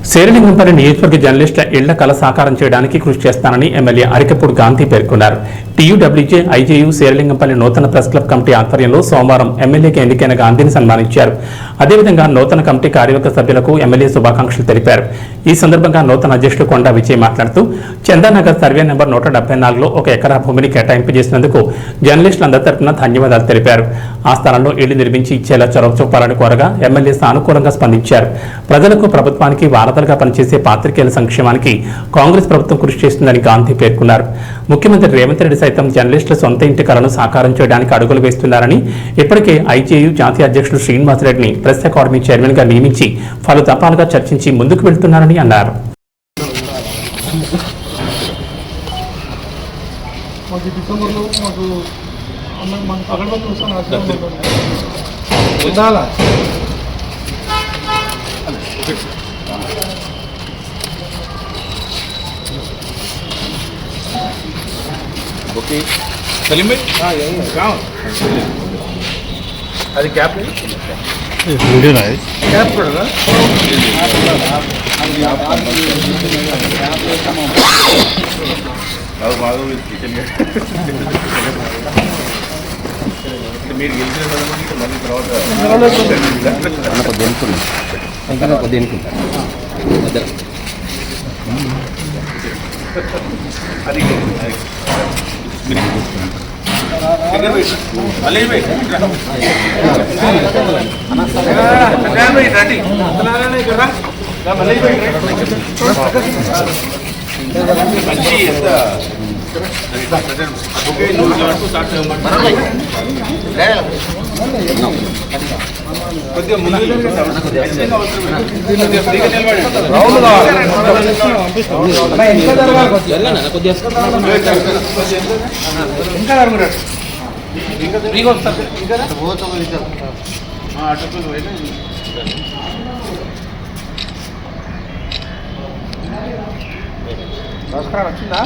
శేరిలింగంపల్లి నియోజకవర్గ జర్నలిస్టుల ఇళ్ల కల సాకారం చేయడానికి కృషి చేస్తానని ఎమ్మెల్యే అరికపూడి గాంధీ పేర్కొన్నారు. టీయూడబ్ల్యూజే ఐజేయూ శేరిలింగంపల్లి నూతన ప్రెస్ క్లబ్ కమిటీ ఆధ్వర్యంలో సోమవారం ఎమ్మెల్యేకి ఎన్నికైన గాంధీని సన్మానించారు. అదేవిధంగా నూతన కమిటీ కార్యవర్గ సభ్యులకు ఎమ్మెల్యే శుభాకాంక్షలు తెలిపారు. ఈ సందర్భంగా నూతన అధ్యక్షులు కొండా విజయ్ మాట్లాడుతూ చందానగర్ సర్వే నెంబర్ 174లో 1 ఎకరా భూమిని కేటాయింపు చేసినందుకు జర్నలిస్టులందరి తరపున ధన్యవాదాలు తెలిపారు. ఆ స్థలంలో ఇళ్లు నిర్మించి ఇచ్చేలా చొరవ చూపాలని కోరగా ఎమ్మెల్యే సానుకూలంగా స్పందించారు. ప్రజలకు ప్రభుత్వానికి వారధులుగా పనిచేసే పాత్రికేయుల సంక్షేమానికి కాంగ్రెస్ ప్రభుత్వం కృషి చేస్తుందని గాంధీ పేర్కొన్నారు. ముఖ్యమంత్రి రేవంత్ రెడ్డి సైతం జర్నలిస్టుల సొంత ఇంటి కలను సాకారం చేయడానికి అడుగులు వేస్తున్నారని, ఇప్పటికే ఐజేయూ జాతీయ అధ్యక్షుడు శ్రీనివాసరెడ్డిని ప్రెస్ అకాడమీ చైర్మన్ గా నియమించి పలు దఫాలుగా చర్చించి ముందుకు వెళ్తున్నారని అన్నారు. ओके सलीम भाई हाँ यही कहाँ अरे कैप वीडियो ना कैप पड़ेगा किचन మీరు గెలిచిన మళ్ళీ తర్వాత అది కొద్దిగా ముందు నమస్కారం వచ్చిందా.